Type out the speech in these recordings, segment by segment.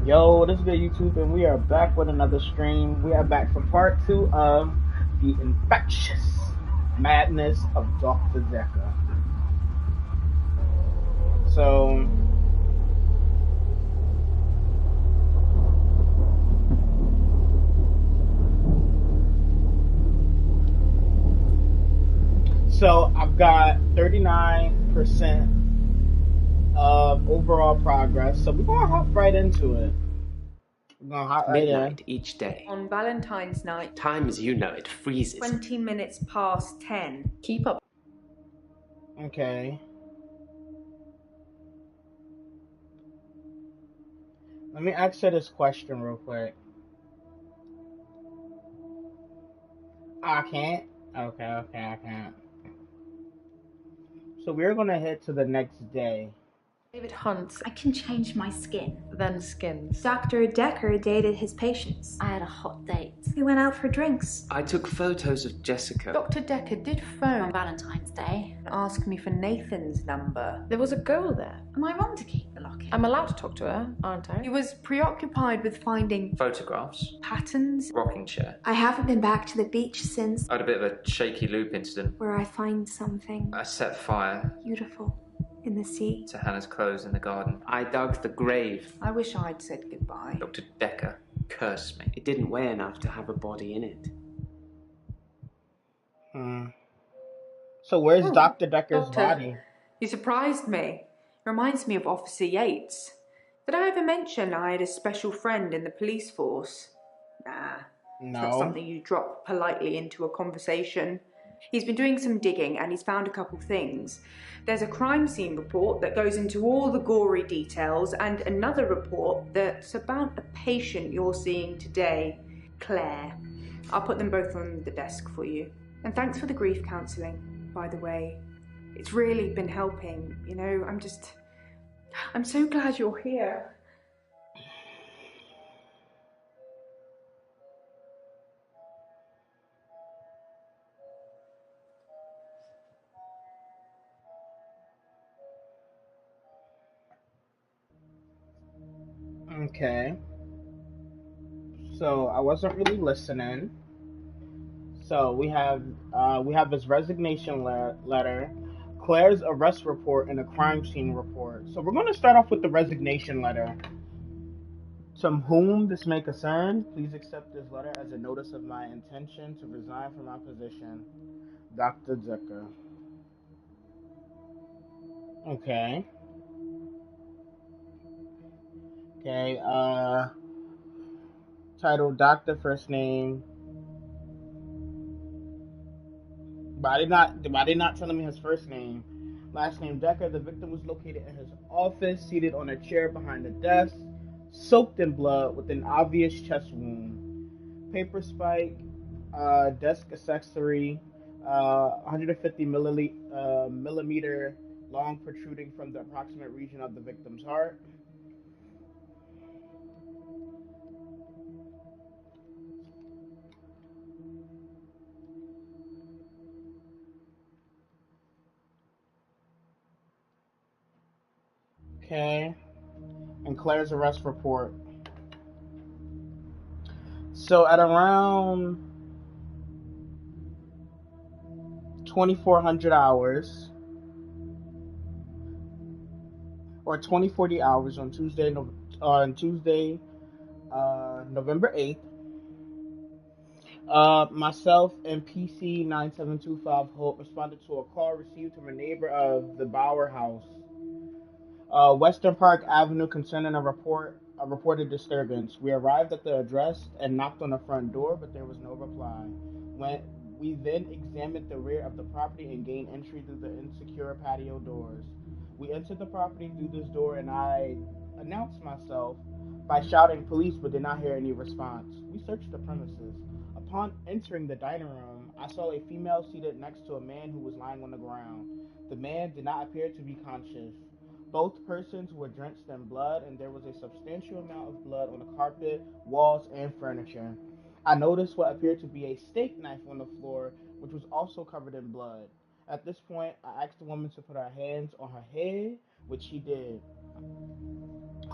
Yo, this is good YouTube, and we are back with another stream. We are back for part two of the infectious madness of Dr. Dekker. So, I've got 39% of overall progress. So we're gonna hop right into it. We're gonna hop right Midnight in. each day. On Valentine's night, Time as you know it freezes. 20 minutes past 10. Keep up. Okay. Let me ask you this question real quick. I can't. Okay, I can't. So we're gonna head to the next day. David Hunt, I can change my skin. then skins. Dr. Dekker dated his patients. I had a hot date. We went out for drinks. I took photos of Jessica. Dr. Dekker did phone On Valentine's Day. and ask me for Nathan's number. There was a girl there. Am I wrong to keep the locket? I'm allowed to talk to her, aren't I? He was preoccupied with finding Photographs. patterns. Rocking chair. I haven't been back to the beach since, I had a bit of a shaky loop incident. where I find something I set fire beautiful in the sea. to Hannah's clothes in the garden. I dug the grave. I wish I'd said goodbye. Dr. Dekker cursed me. It didn't weigh enough to have a body in it. So where's Dr. Decker's Doctor. body? You surprised me. Reminds me of Officer Yates. Did I ever mention I had a special friend in the police force? Nah. It's not No. something you drop politely into a conversation. He's been doing some digging and he's found a couple things. There's a crime scene report that goes into all the gory details and another report that's about a patient you're seeing today, Claire. I'll put them both on the desk for you. And thanks for the grief counselling, by the way. It's really been helping, you know. I'm so glad you're here. Okay. So I wasn't really listening. So we have his resignation letter, Claire's arrest report, and a crime scene report. So we're going to start off with the resignation letter. To whom this may concern, please accept this letter as a notice of my intention to resign from my position, Dr. Dekker. Okay. Okay. Title: Doctor, first name. But I did not tell him his first name. Last name: Dekker. The victim was located in his office, seated on a chair behind the desk, soaked in blood with an obvious chest wound. Paper spike, desk accessory, 150 millimeter long, protruding from the approximate region of the victim's heart. Okay. And Claire's arrest report. So at around 2400 hours or 2040 hours on Tuesday, November 8th, myself and PC 9725 Hope responded to a call received from a neighbor of the Bauer House, Western Park Avenue, concerning a reported disturbance. We arrived at the address and knocked on the front door, but there was no reply. When we then examined the rear of the property and gained entry through the insecure patio doors. We entered the property through this door, and I announced myself by shouting police, but did not hear any response. We searched the premises. Upon entering the dining room, I saw a female seated next to a man who was lying on the ground. The man did not appear to be conscious. Both persons were drenched in blood, and there was a substantial amount of blood on the carpet, walls, and furniture. I noticed what appeared to be a steak knife on the floor, which was also covered in blood. At this point, I asked the woman to put her hands on her head, which she did.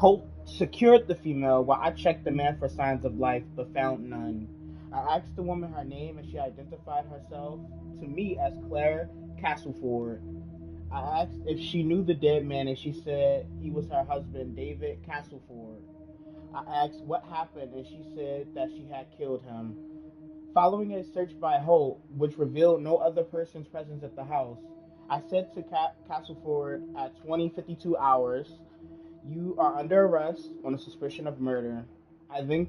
Holt secured the female while I checked the man for signs of life but found none. I asked the woman her name and she identified herself to me as Claire Castleford. I asked if she knew the dead man and she said he was her husband, David Castleford. I asked what happened and she said that she had killed him. Following a search by Holt, which revealed no other person's presence at the house, I said to Castleford at 20:52 hours, "You are under arrest on a suspicion of murder." I then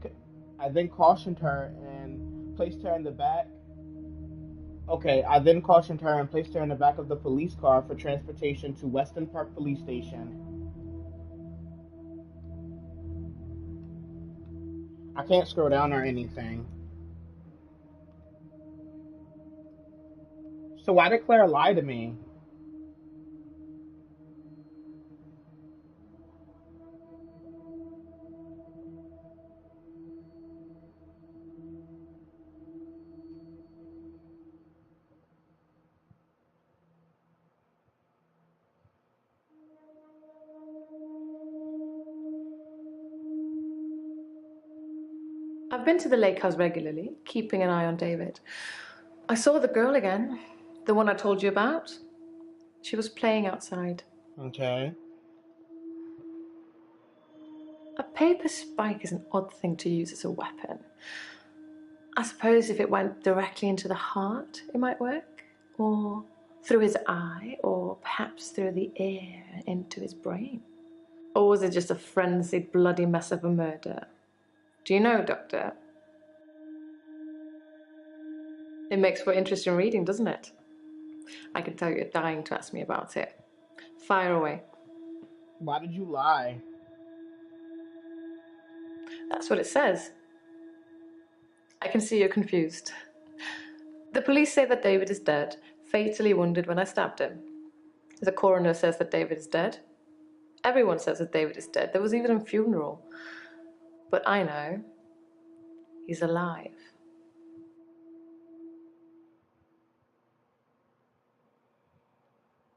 I then cautioned her and placed her in the back. Okay, I then cautioned her and placed her in the back of the police car for transportation to Weston Park Police Station. I can't scroll down or anything. So why did Claire lie to me? I've been to the lake house regularly, keeping an eye on David. I saw the girl again, the one I told you about. She was playing outside. Okay. A paper spike is an odd thing to use as a weapon. I suppose if it went directly into the heart, it might work. Or through his eye, or perhaps through the ear and into his brain. Or was it just a frenzied, bloody mess of a murder? Do you know, Doctor? It makes for interesting reading, doesn't it? I can tell you're dying to ask me about it. Fire away. Why did you lie? That's what it says. I can see you're confused. The police say that David is dead, fatally wounded when I stabbed him. The coroner says that David is dead. Everyone says that David is dead. There was even a funeral. But I know he's alive.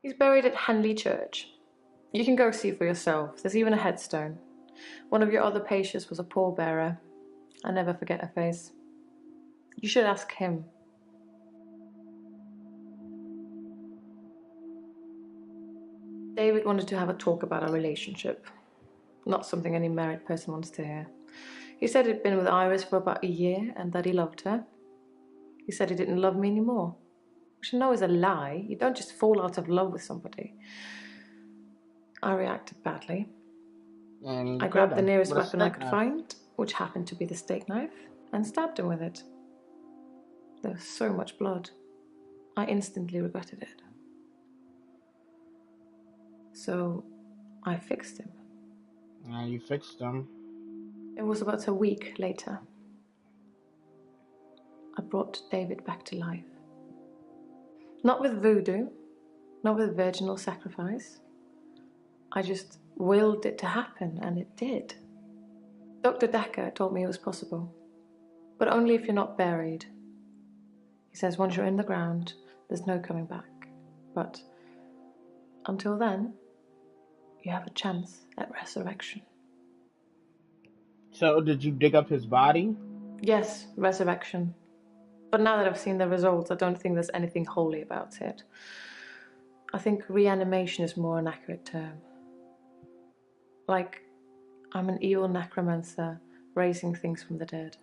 He's buried at Henley Church. You can go see for yourself. There's even a headstone. One of your other patients was a pallbearer. I never forget her face. You should ask him. David wanted to have a talk about our relationship. Not something any married person wants to hear. He said he'd been with Iris for about a year and that he loved her. He said he didn't love me anymore. Which I know is a lie. You don't just fall out of love with somebody. I reacted badly. I grabbed the nearest weapon I could find, which happened to be the steak knife, and stabbed him with it. There was so much blood. I instantly regretted it. So I fixed him. You fixed him. It was about a week later. I brought David back to life. Not with voodoo, not with virginal sacrifice. I just willed it to happen, and it did. Dr. Dekker told me it was possible, but only if you're not buried. He says once you're in the ground, there's no coming back. But until then, you have a chance at resurrection. So, did you dig up his body? Yes, resurrection. But now that I've seen the results, I don't think there's anything holy about it. I think reanimation is more an accurate term. Like, I'm an evil necromancer raising things from the dead.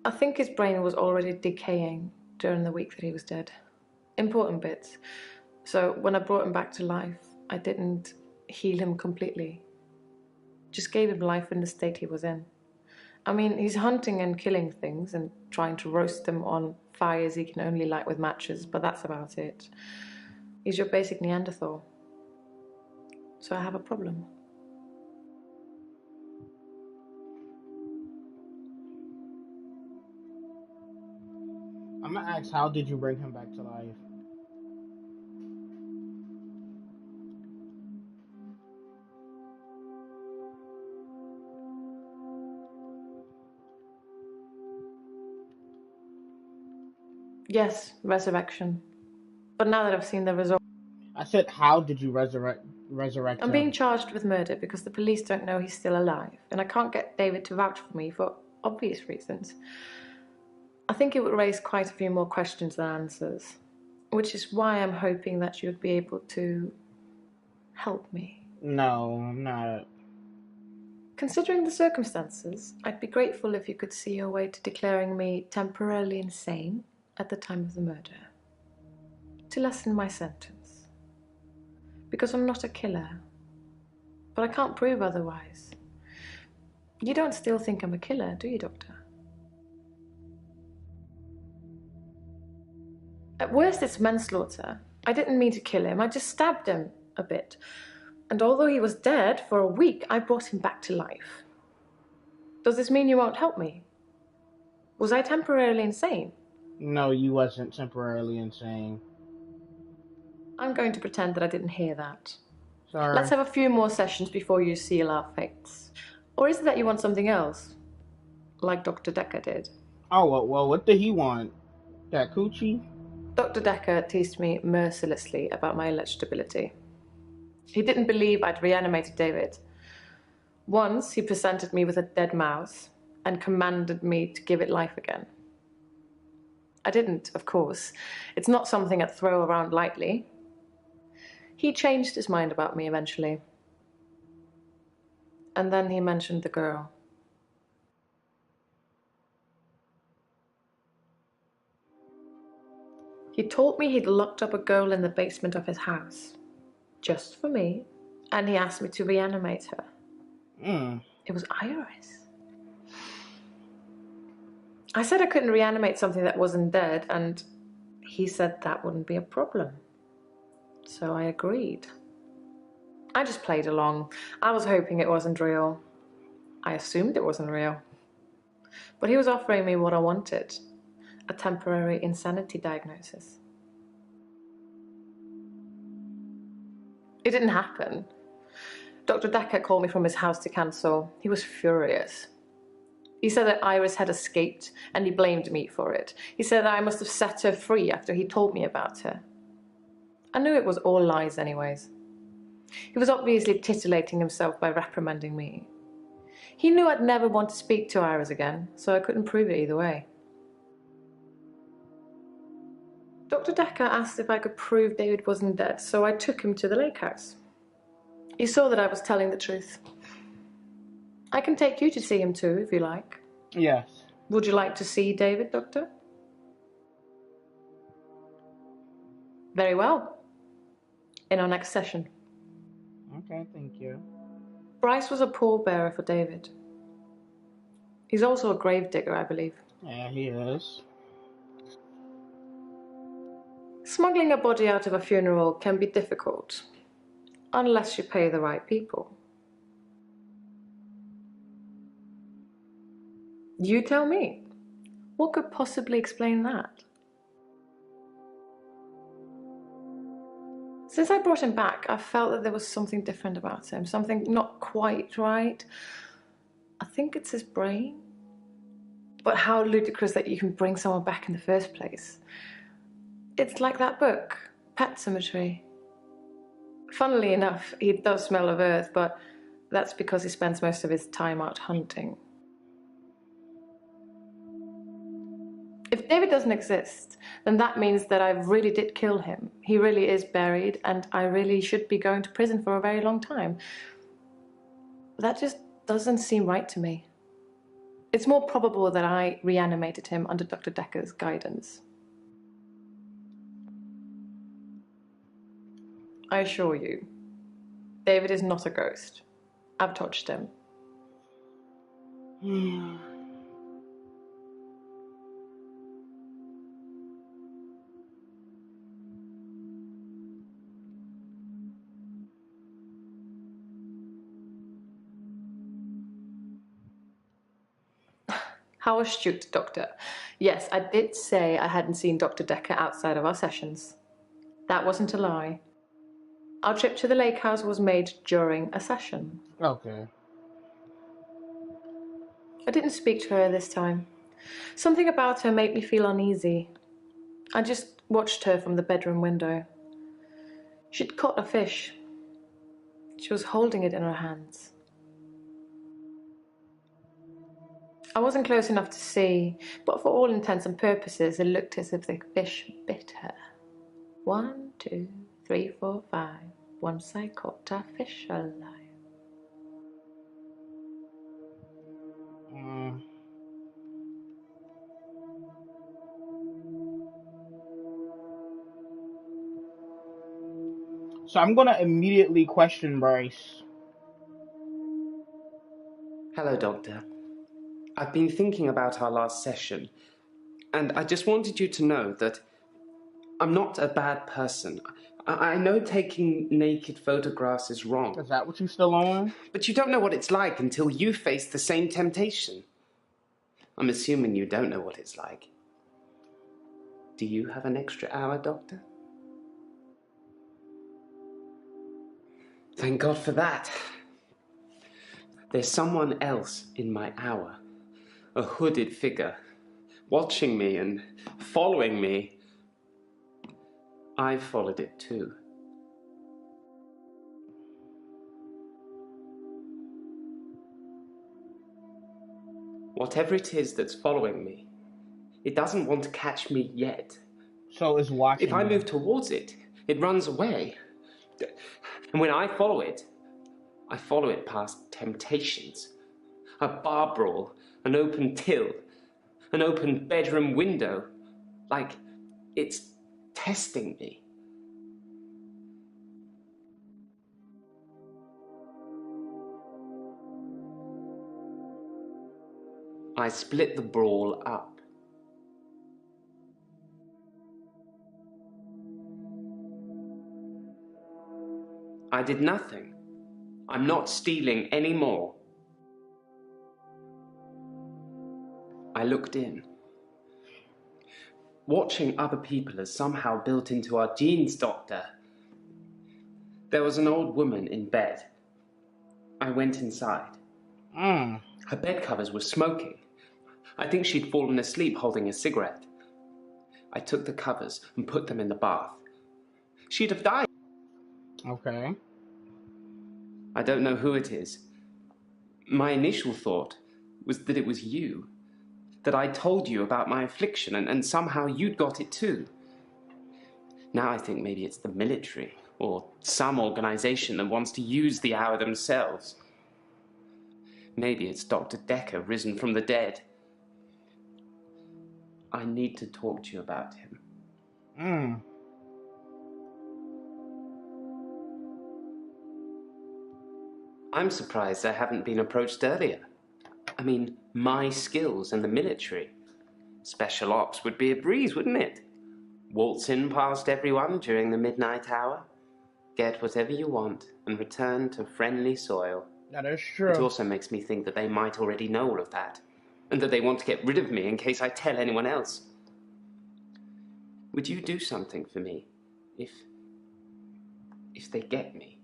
I think his brain was already decaying during the week that he was dead. Important bits. So when I brought him back to life, I didn't heal him completely. Just gave him life in the state he was in. I mean, he's hunting and killing things and trying to roast them on fires he can only light with matches, but that's about it. He's your basic Neanderthal. So I have a problem. I'm gonna ask, how did you bring him back to life? Yes, resurrection. But now that I've seen the result... I said, how did you resurrect I'm him? being charged with murder because the police don't know he's still alive, and I can't get David to vouch for me for obvious reasons. I think it would raise quite a few more questions than answers, which is why I'm hoping that you'd be able to help me. No, I'm not. Considering the circumstances, I'd be grateful if you could see your way to declaring me temporarily insane at the time of the murder, to lessen my sentence. Because I'm not a killer, but I can't prove otherwise. You don't still think I'm a killer, do you, Doctor? At worst, it's manslaughter. I didn't mean to kill him, I just stabbed him a bit. And although he was dead for a week, I brought him back to life. Does this mean you won't help me? Was I temporarily insane? No, you wasn't temporarily insane. I'm going to pretend that I didn't hear that. Sorry. Let's have a few more sessions before you seal our fates. Or is it that you want something else? Like Dr. Dekker did? Oh, well, what did he want? That coochie? Dr. Dekker teased me mercilessly about my alleged ability. He didn't believe I'd reanimated David. Once, he presented me with a dead mouse and commanded me to give it life again. I didn't, of course. It's not something I'd throw around lightly. He changed his mind about me eventually. And then he mentioned the girl. He told me he'd locked up a girl in the basement of his house, just for me, and he asked me to reanimate her. It was Iris. I said I couldn't reanimate something that wasn't dead, and he said that wouldn't be a problem. So I agreed. I just played along. I was hoping it wasn't real. I assumed it wasn't real. But he was offering me what I wanted, a temporary insanity diagnosis. It didn't happen. Dr. Dekker called me from his house to cancel. He was furious. He said that Iris had escaped and he blamed me for it. He said that I must have set her free after he told me about her. I knew it was all lies anyways. He was obviously titillating himself by reprimanding me. He knew I'd never want to speak to Iris again, so I couldn't prove it either way. Dr. Dekker asked if I could prove David wasn't dead, so I took him to the lake house. He saw that I was telling the truth. I can take you to see him too, if you like. Yes. Would you like to see David, Doctor? Very well. In our next session. Okay, thank you. Bryce was a pallbearer for David. He's also a grave digger, I believe. Yeah, he is. Smuggling a body out of a funeral can be difficult, unless you pay the right people. You tell me. What could possibly explain that? Since I brought him back, I felt that there was something different about him, something not quite right. I think it's his brain. But how ludicrous that you can bring someone back in the first place. It's like that book, Pet Cemetery. Funnily enough, he does smell of earth, but that's because he spends most of his time out hunting. If David doesn't exist, then that means that I really did kill him. He really is buried, and I really should be going to prison for a very long time. That just doesn't seem right to me. It's more probable that I reanimated him under Dr. Dekker's guidance. I assure you, David is not a ghost. I've touched him. How astute, Doctor. Yes, I did say I hadn't seen Dr. Dekker outside of our sessions. That wasn't a lie. Our trip to the lake house was made during a session. Okay. I didn't speak to her this time. Something about her made me feel uneasy. I just watched her from the bedroom window. She'd caught a fish. She was holding it in her hands. I wasn't close enough to see, but for all intents and purposes, it looked as if the fish bit her. 1, 2, 3, 4, 5. Once I caught a fish alive. So I'm gonna immediately question Bryce. Hello, Doctor. I've been thinking about our last session, and I just wanted you to know that I'm not a bad person. I know taking naked photographs is wrong. Is that what you still on? But you don't know what it's like until you face the same temptation. I'm assuming you don't know what it's like. Do you have an extra hour, Doctor? Thank God for that. There's someone else in my hour. A hooded figure, watching me and following me. I followed it too. Whatever it is that's following me, it doesn't want to catch me yet. So it's watching. If I you. move towards it, it runs away. And when I follow it past temptations. A bar brawl, an open till, an open bedroom window. Like it's testing me. I split the brawl up. I did nothing. I'm not stealing any more. I looked in. Watching other people is somehow built into our genes, Doctor. There was an old woman in bed. I went inside. Her bed covers were smoking. I think she'd fallen asleep holding a cigarette. I took the covers and put them in the bath. She'd have died. Okay. I don't know who it is. My initial thought was that it was you. That I told you about my affliction and somehow you'd got it too. Now I think maybe it's the military or some organization that wants to use the hour themselves. Maybe it's Dr. Dekker risen from the dead. I need to talk to you about him. I'm surprised I haven't been approached earlier. I mean, my skills in the military. Special ops would be a breeze, wouldn't it? Waltz in past everyone during the midnight hour, get whatever you want, and return to friendly soil. That is true. It also makes me think that they might already know all of that, and that they want to get rid of me in case I tell anyone else. Would you do something for me if they get me?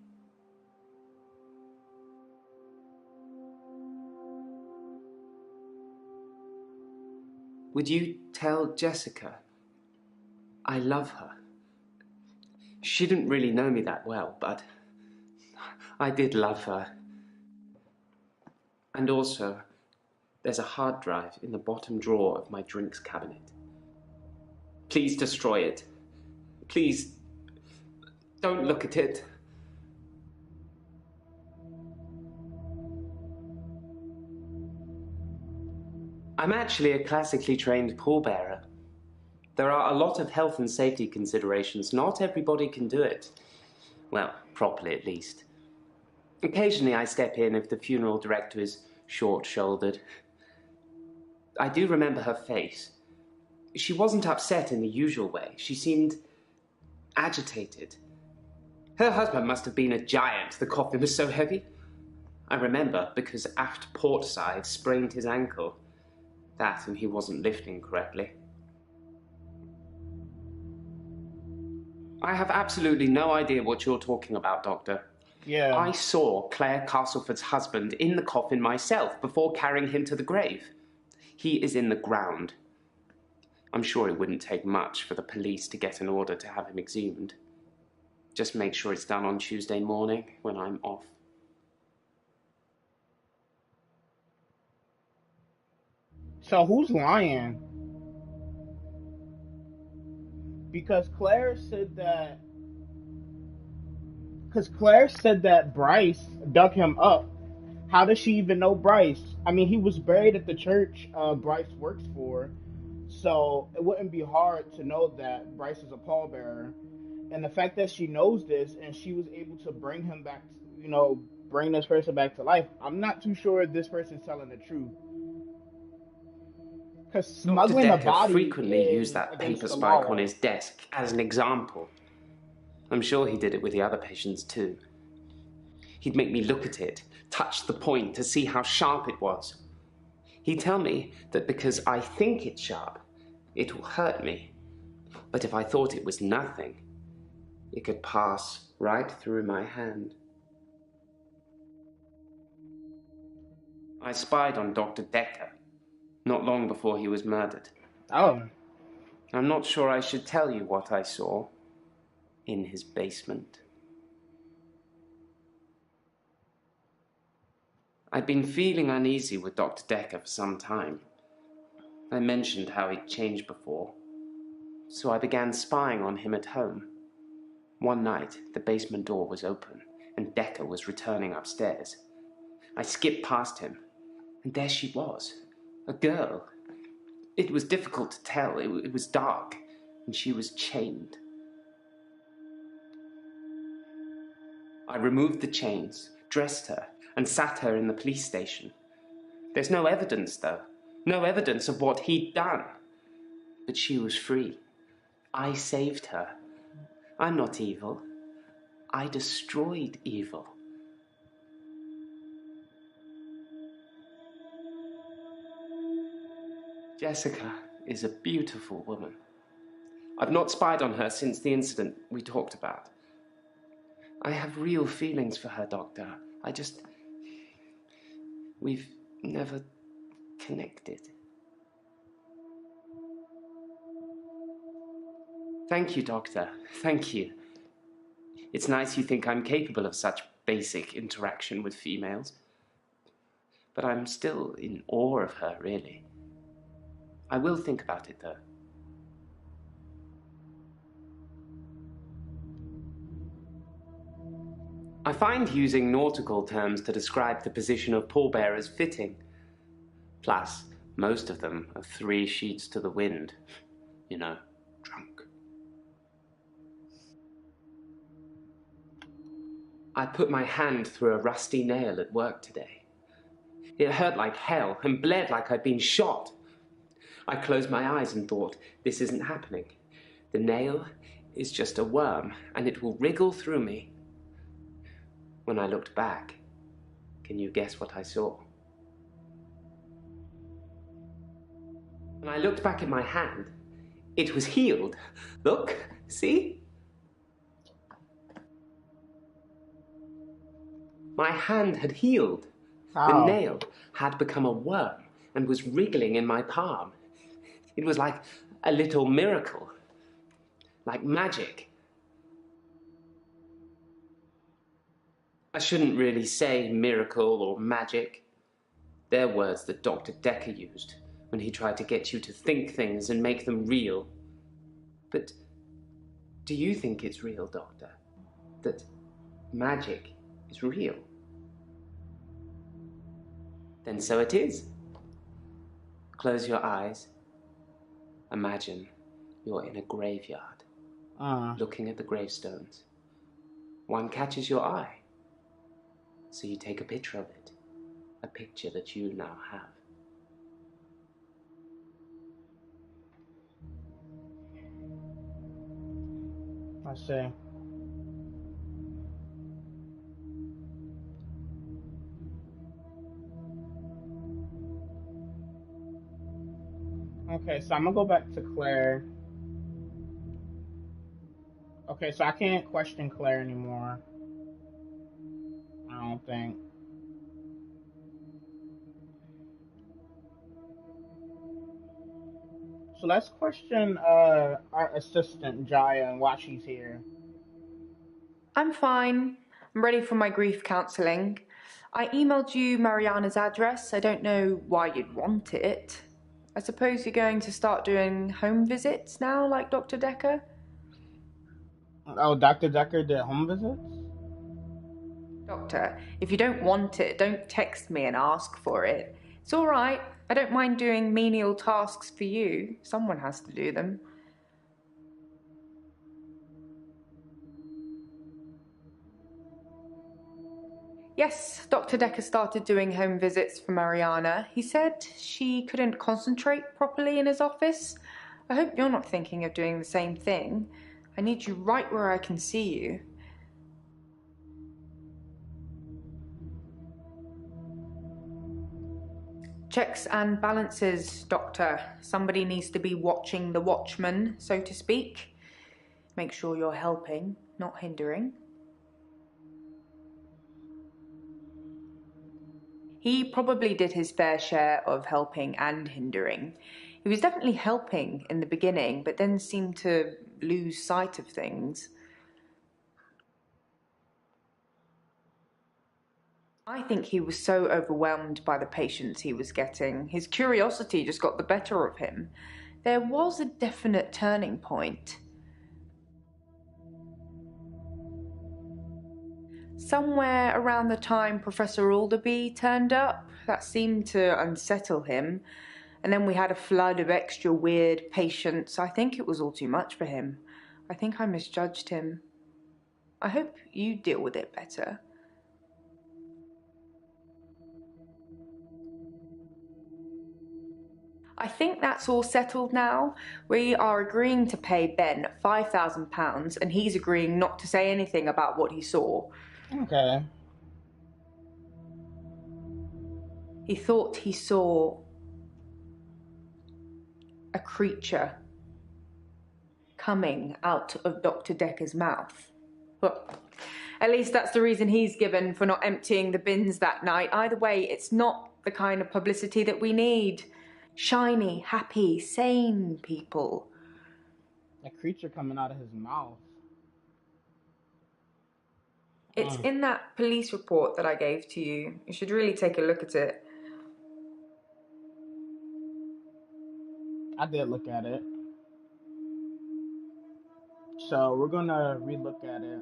Would you tell Jessica I love her? She didn't really know me that well, but I did love her. And also, there's a hard drive in the bottom drawer of my drinks cabinet. Please destroy it. Please, don't look at it. I'm actually a classically trained pallbearer. There are a lot of health and safety considerations. Not everybody can do it. Well, properly at least. Occasionally I step in if the funeral director is short-shouldered. I do remember her face. She wasn't upset in the usual way. She seemed agitated. Her husband must have been a giant. The coffin was so heavy. I remember because aft port side sprained his ankle. That and he wasn't lifting correctly. I have absolutely no idea what you're talking about, Doctor. Yeah. I saw Claire Castleford's husband in the coffin myself before carrying him to the grave. He is in the ground. I'm sure it wouldn't take much for the police to get an order to have him exhumed. Just make sure it's done on Tuesday morning when I'm off. So who's lying? Because Claire said that Bryce dug him up. How does she even know Bryce? I mean, he was buried at the church Bryce works for, so it wouldn't be hard to know that Bryce is a pallbearer. And the fact that she knows this and she was able to bring him back, bring this person back to life, I'm not too sure if this person's telling the truth. Because Dr. smuggling a Dekker body frequently used is that paper against the spike law. on his desk as an example. I'm sure he did it with the other patients too. He'd make me look at it, touch the point to see how sharp it was. He'd tell me that because I think it's sharp, it will hurt me. But if I thought it was nothing, it could pass right through my hand. I spied on Dr. Dekker not long before he was murdered. Oh. I'm not sure I should tell you what I saw in his basement. I'd been feeling uneasy with Dr. Dekker for some time. I mentioned how he'd changed before, so I began spying on him at home. One night, the basement door was open, and Dekker was returning upstairs. I skipped past him, and there she was, a girl. It was difficult to tell. It was dark, and she was chained. I removed the chains, dressed her, and sat her in the police station. There's no evidence, though. No evidence of what he'd done. But she was free. I saved her. I'm not evil. I destroyed evil. Jessica is a beautiful woman. I've not spied on her since the incident we talked about. I have real feelings for her, Doctor. We've never connected. Thank you, Doctor. Thank you. It's nice you think I'm capable of such basic interaction with females. But I'm still in awe of her, really. I will think about it, though. I find using nautical terms to describe the position of pallbearers fitting. Plus, most of them are 3 sheets to the wind. You know, drunk. I put my hand through a rusty nail at work today. It hurt like hell and bled like I'd been shot. I closed my eyes and thought, this isn't happening. The nail is just a worm, and it will wriggle through me. When I looked back, can you guess what I saw? When I looked back at my hand, it was healed. Look, see? My hand had healed. The How? nail had become a worm and was wriggling in my palm. It was like a little miracle, like magic. I shouldn't really say miracle or magic. They're words that Dr. Dekker used when he tried to get you to think things and make them real. But do you think it's real, Doctor? That magic is real? Then so it is. Close your eyes. Imagine you're in a graveyard, looking at the gravestones. One catches your eye, so you take a picture of it, a picture that you now have. I see. Okay, so I'm gonna go back to Claire. Okay, so I can't question Claire anymore. I don't think. So let's question our assistant Jaya and why she's here. I'm fine. I'm ready for my grief counselling. I emailed you Mariana's address. I don't know why you'd want it. I suppose you're going to start doing home visits now, like Dr. Dekker? Oh, Dr. Dekker did home visits? Doctor, if you don't want it, don't text me and ask for it. It's all right. I don't mind doing menial tasks for you. Someone has to do them. Yes, Dr. Dekker started doing home visits for Mariana. He said she couldn't concentrate properly in his office. I hope you're not thinking of doing the same thing. I need you right where I can see you. Checks and balances, Doctor. Somebody needs to be watching the watchman, so to speak. Make sure you're helping, not hindering. He probably did his fair share of helping and hindering. He was definitely helping in the beginning, but then seemed to lose sight of things. I think he was so overwhelmed by the patients he was getting. His curiosity just got the better of him. There was a definite turning point. Somewhere around the time Professor Alderby turned up, that seemed to unsettle him. And then we had a flood of extra weird patients. I think it was all too much for him. I think I misjudged him. I hope you deal with it better. I think that's all settled now. We are agreeing to pay Ben £5,000 and he's agreeing not to say anything about what he saw. Okay. He thought he saw a creature coming out of Dr. Dekker's mouth. Well, at least that's the reason he's given for not emptying the bins that night. Either way, it's not the kind of publicity that we need. Shiny, happy, sane people. A creature coming out of his mouth. It's in that police report that I gave to you. You should really take a look at it. I did look at it. So we're gonna relook at it.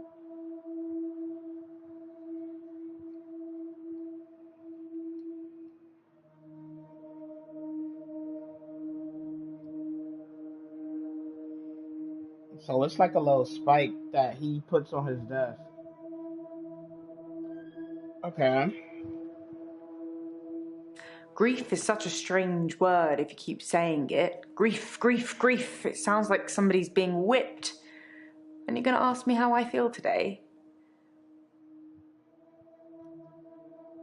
So it's like a little spike that he puts on his desk. Okay. Grief is such a strange word if you keep saying it. Grief, grief, grief. It sounds like somebody's being whipped. And you're going to ask me how I feel today?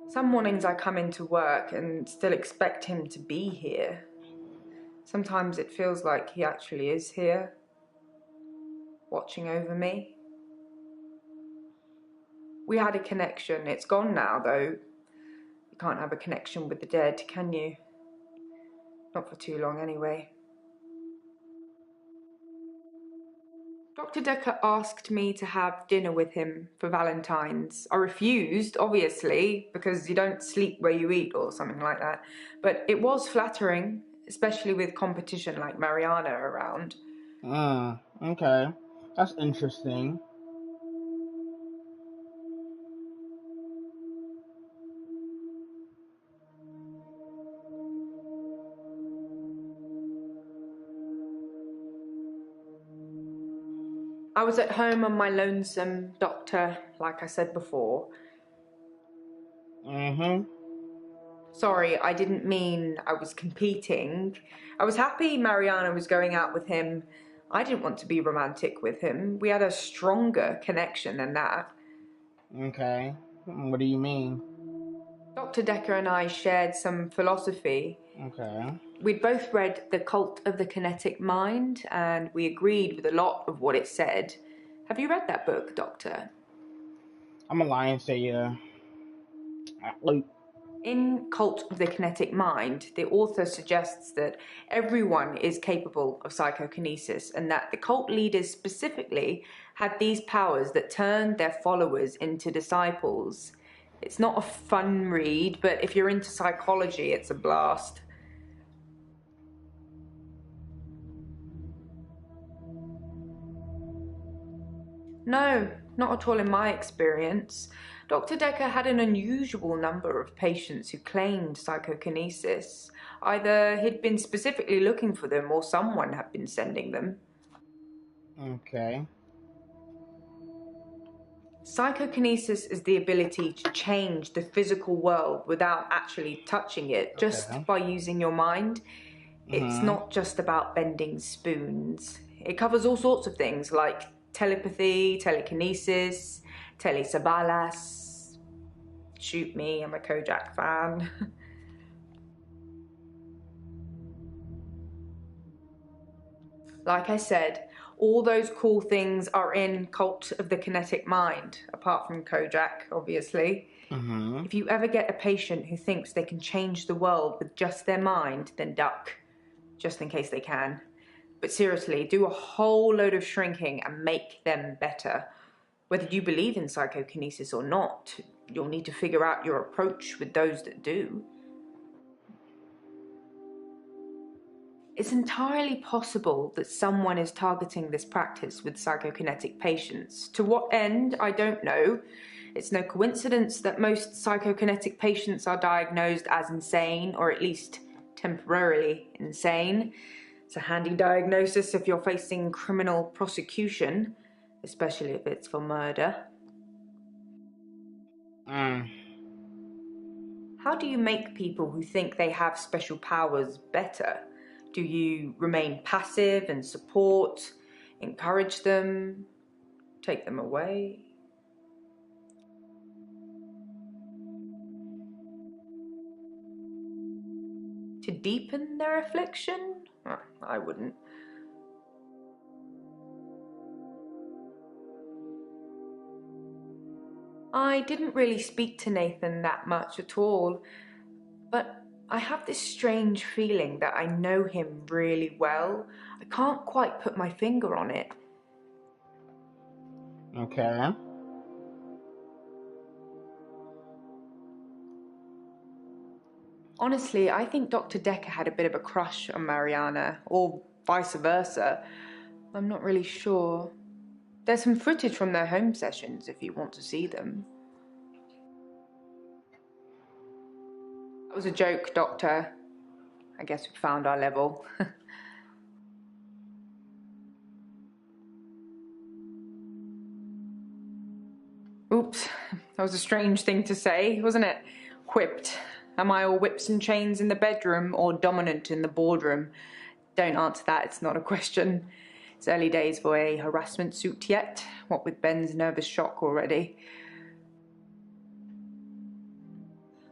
Some mornings I come into work and still expect him to be here. Sometimes it feels like he actually is here, watching over me. We had a connection. It's gone now, though. You can't have a connection with the dead, can you? Not for too long, anyway. Dr. Dekker asked me to have dinner with him for Valentine's. I refused, obviously, because you don't sleep where you eat or something like that. But it was flattering, especially with competition like Mariana around. Okay. That's interesting. I was at home on my lonesome, Doctor, like I said before. Sorry, I didn't mean I was competing. I was happy Mariana was going out with him. I didn't want to be romantic with him. We had a stronger connection than that. Okay. What do you mean? Dr. Dekker and I shared some philosophy. Okay. We'd both read The Cult of the Kinetic Mind, and we agreed with a lot of what it said. Have you read that book, Doctor? I'm a lie and say yeah. In Cult of the Kinetic Mind, the author suggests that everyone is capable of psychokinesis and that the cult leaders specifically had these powers that turned their followers into disciples. It's not a fun read, but if you're into psychology, it's a blast. No, not at all in my experience. Dr. Dekker had an unusual number of patients who claimed psychokinesis. Either he'd been specifically looking for them or someone had been sending them. Okay. Psychokinesis is the ability to change the physical world without actually touching it, just Okay. by using your mind. It's not just about bending spoons. It covers all sorts of things like telepathy, telekinesis, telesabalas. Shoot me, I'm a Kojak fan. Like I said, all those cool things are in Cult of the Kinetic Mind, apart from Kojak, obviously. If you ever get a patient who thinks they can change the world with just their mind, then duck, just in case they can. But seriously, do a whole load of shrinking and make them better. Whether you believe in psychokinesis or not, you'll need to figure out your approach with those that do. It's entirely possible that someone is targeting this practice with psychokinetic patients. To what end, I don't know. It's no coincidence that most psychokinetic patients are diagnosed as insane, or at least temporarily insane. It's a handy diagnosis if you're facing criminal prosecution, especially if it's for murder. How do you make people who think they have special powers better? Do you remain passive and support, encourage them, take them away? To deepen their affliction? I wouldn't. I didn't really speak to Nathan that much at all, but I have this strange feeling that I know him really well. I can't quite put my finger on it. Okay. Honestly, I think Dr. Dekker had a bit of a crush on Mariana, or vice versa. I'm not really sure. There's some footage from their home sessions if you want to see them. That was a joke, Doctor. I guess we found our level. Oops, that was a strange thing to say, wasn't it? Whipped. Am I all whips and chains in the bedroom or dominant in the boardroom? Don't answer that, it's not a question. It's early days for a harassment suit yet, what with Ben's nervous shock already.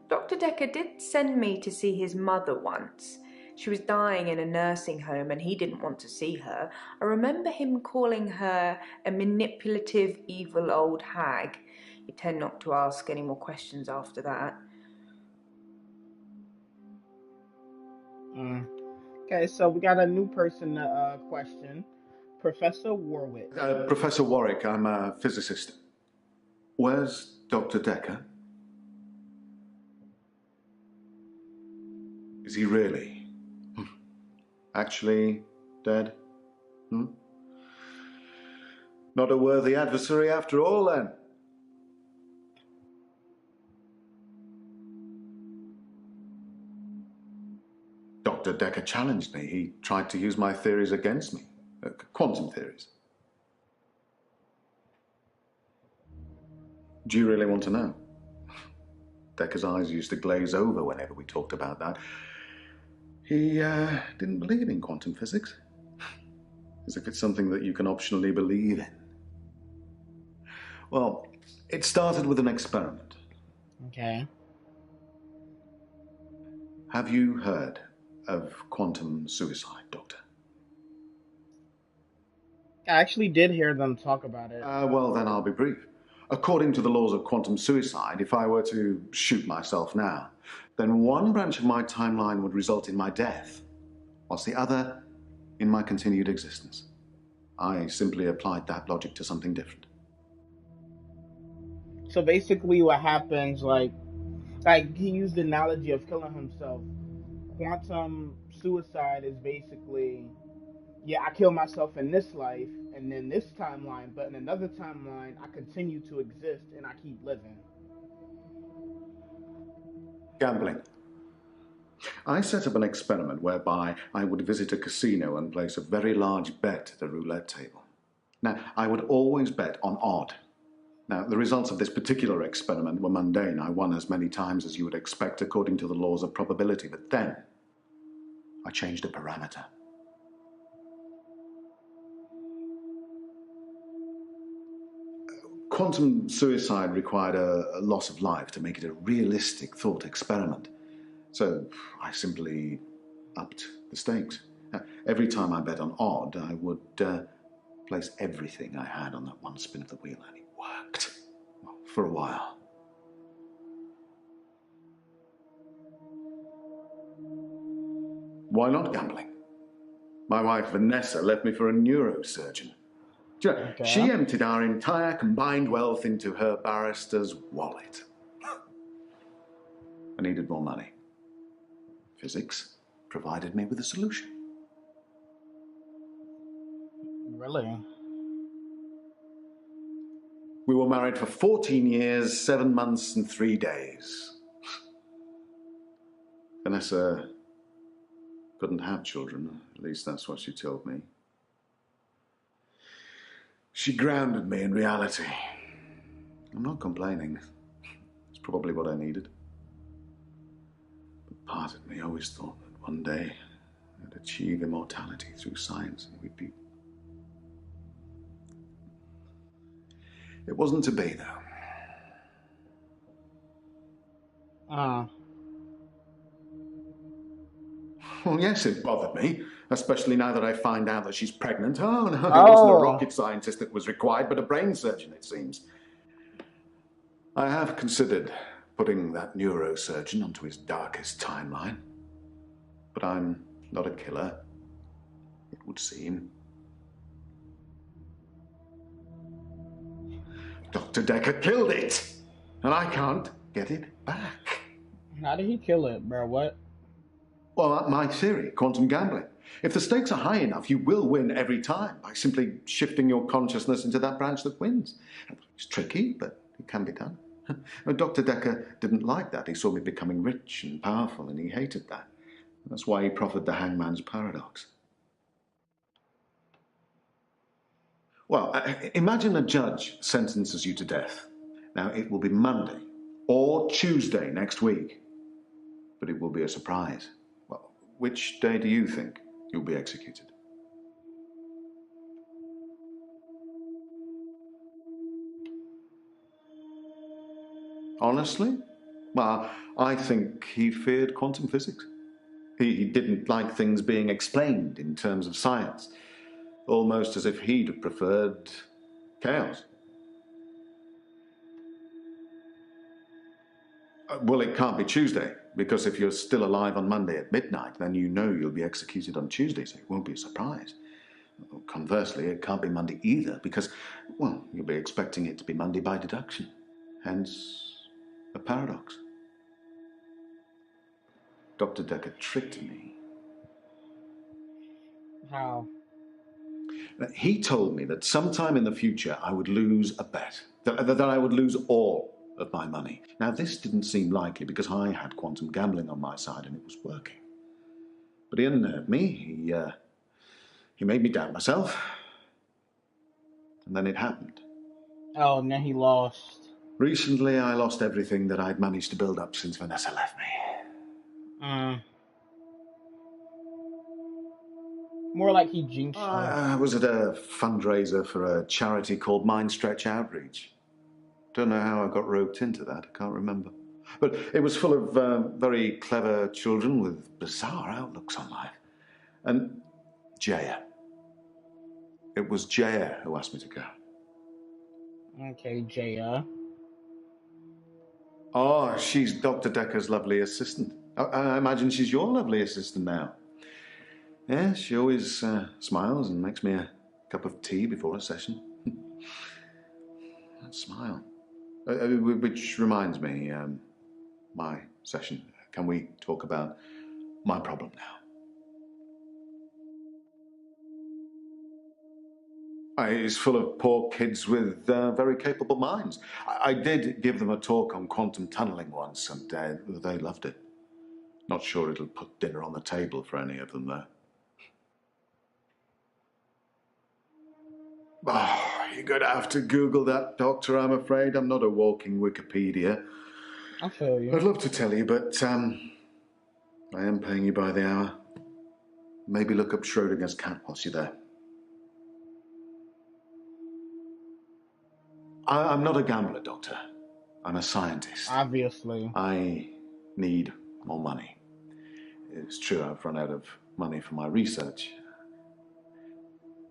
Dr. Dekker did send me to see his mother once. She was dying in a nursing home and he didn't want to see her. I remember him calling her a manipulative, evil old hag. You tend not to ask any more questions after that. Okay, so we got a new person question. Professor Warwick. Professor Warwick, I'm a physicist. Where's Dr. Dekker? Is he really? Actually dead? Not a worthy adversary after all, then? Dr. Dekker challenged me. He tried to use my theories against me. Quantum theories. Do you really want to know? Dekker's eyes used to glaze over whenever we talked about that. He didn't believe in quantum physics. As if it's something that you can optionally believe in. Well, it started with an experiment. Okay. Have you heard of quantum suicide, Doctor? I actually did hear them talk about it. Well, then I'll be brief. according to the laws of quantum suicide, if I were to shoot myself now, then one branch of my timeline would result in my death, whilst the other in my continued existence. I simply applied that logic to something different. So basically, what happens, like he used the analogy of killing himself. Quantum suicide is basically, yeah, I kill myself in this life and then this timeline, but in another timeline, I continue to exist and I keep living. Gambling. I set up an experiment whereby I would visit a casino and place a very large bet at a roulette table. Now, I would always bet on odd. Now, the results of this particular experiment were mundane. I won as many times as you would expect according to the laws of probability, but then I changed a parameter. Quantum suicide required a loss of life to make it a realistic thought experiment. So I simply upped the stakes. Every time I bet on odd, I would place everything I had on that one spin of the wheel, and it worked. Well, for a while. Why not gambling? My wife Vanessa left me for a neurosurgeon. Okay. She emptied our entire combined wealth into her barrister's wallet. I needed more money. Physics provided me with a solution. Really? We were married for 14 years, 7 months, and 3 days. Vanessa couldn't have children, at least that's what she told me. She grounded me in reality. I'm not complaining. It's probably what I needed. But part of me always thought that one day I'd achieve immortality through science and we'd be... It wasn't to be, though. Well, yes, it bothered me, especially now that I find out that she's pregnant. Oh, no, it wasn't a rocket scientist that was required, but a brain surgeon, it seems. I have considered putting that neurosurgeon onto his darkest timeline. But I'm not a killer, it would seem. Dr. Dekker killed it, and I can't get it back. How did he kill it, bro? What? Well, my theory, quantum gambling. If the stakes are high enough, you will win every time by simply shifting your consciousness into that branch that wins. It's tricky, but it can be done. Dr. Dekker didn't like that. He saw me becoming rich and powerful, and he hated that. That's why he proffered the hangman's paradox. Well, imagine a judge sentences you to death. Now, it will be Monday or Tuesday next week, but it will be a surprise. Well, which day do you think you'll be executed? Honestly? Well, I think he feared quantum physics. He didn't like things being explained in terms of science, almost as if he'd have preferred chaos. Well, it can't be Tuesday, because if you're still alive on Monday at midnight, then you know you'll be executed on Tuesday, so it won't be a surprise. Conversely, it can't be Monday either, because, well, you'll be expecting it to be Monday by deduction. Hence, a paradox. Dr. Dekker tricked me. How? He told me that sometime in the future I would lose a bet, that I would lose all of my money. Now, this didn't seem likely because I had quantum gambling on my side and it was working. But he unnerved me. He made me doubt myself. And then it happened. Oh, and then he lost. Recently, I lost everything that I'd managed to build up since Vanessa left me. More like he jinxed you. I was at a fundraiser for a charity called Mind Stretch Outreach. Don't know how I got roped into that, I can't remember. But it was full of very clever children with bizarre outlooks on life. And Jaya. It was Jaya who asked me to go. Okay, Jaya. Oh, she's Dr. Dekker's lovely assistant. I imagine she's your lovely assistant now. Yeah, she always smiles and makes me a cup of tea before a session. That smile. Which reminds me, my session. Can we talk about my problem now? It's full of poor kids with very capable minds. I did give them a talk on quantum tunneling once, and they loved it. Not sure it'll put dinner on the table for any of them, though. Oh, you're going to have to Google that, Doctor, I'm afraid. I'm not a walking Wikipedia. I feel you. I'd love to tell you, but I am paying you by the hour. Maybe look up Schrodinger's cat whilst you're there. I'm not a gambler, Doctor. I'm a scientist. Obviously. I need more money. It's true I've run out of money for my research.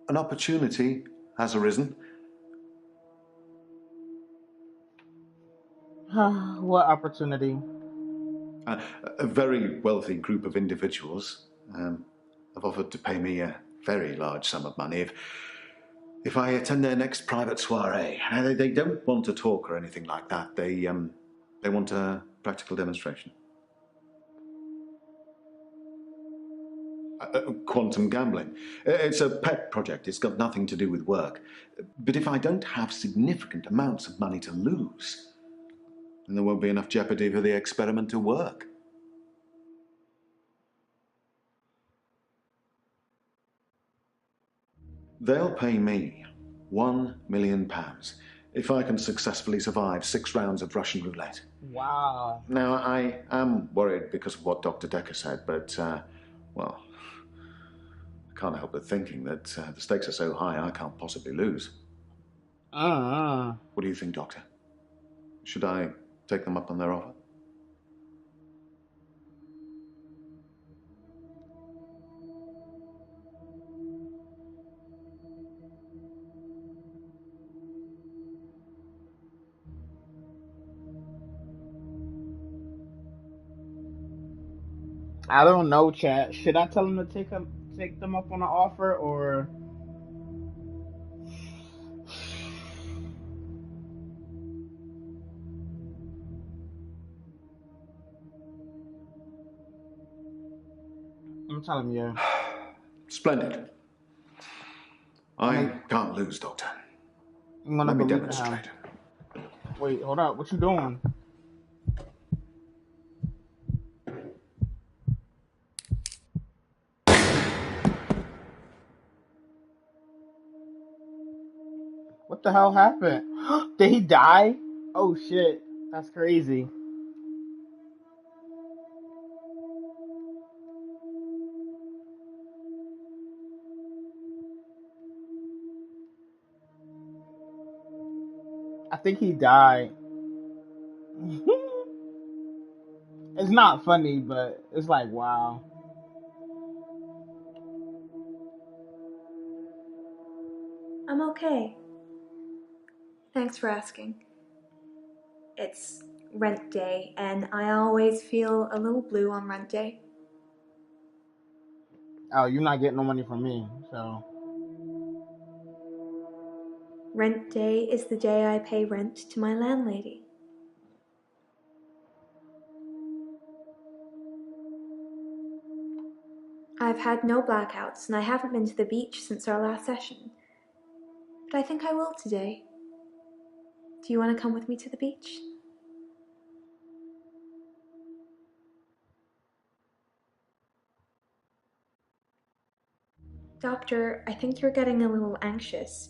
An opportunity has arisen. What opportunity? A very wealthy group of individuals have offered to pay me a very large sum of money if I attend their next private soiree. They don't want a talk or anything like that. They want a practical demonstration. Quantum gambling. It's a pet project. It's got nothing to do with work. But if I don't have significant amounts of money to lose, then there won't be enough jeopardy for the experiment to work. They'll pay me £1 million if I can successfully survive 6 rounds of Russian roulette. Wow. Now, I am worried because of what Dr. Dekker said, but, well, I can't help but thinking that the stakes are so high I can't possibly lose. What do you think, Doctor? Should I take them up on their offer? I don't know, chat. Should I tell him to take them up on an offer, or I'm telling you. Splendid. I can't lose, Doctor. I'm gonna Let me believe demonstrate. him. Wait, hold up. What you doing? What the hell happened? Did he die? Oh shit. That's crazy. I think he died. It's not funny, but it's like, wow. I'm okay. Thanks for asking. It's rent day, and I always feel a little blue on rent day. Oh, you're not getting no money from me, so. Rent day is the day I pay rent to my landlady. I've had no blackouts, and I haven't been to the beach since our last session. But I think I will today. Do you want to come with me to the beach? Doctor, I think you're getting a little anxious.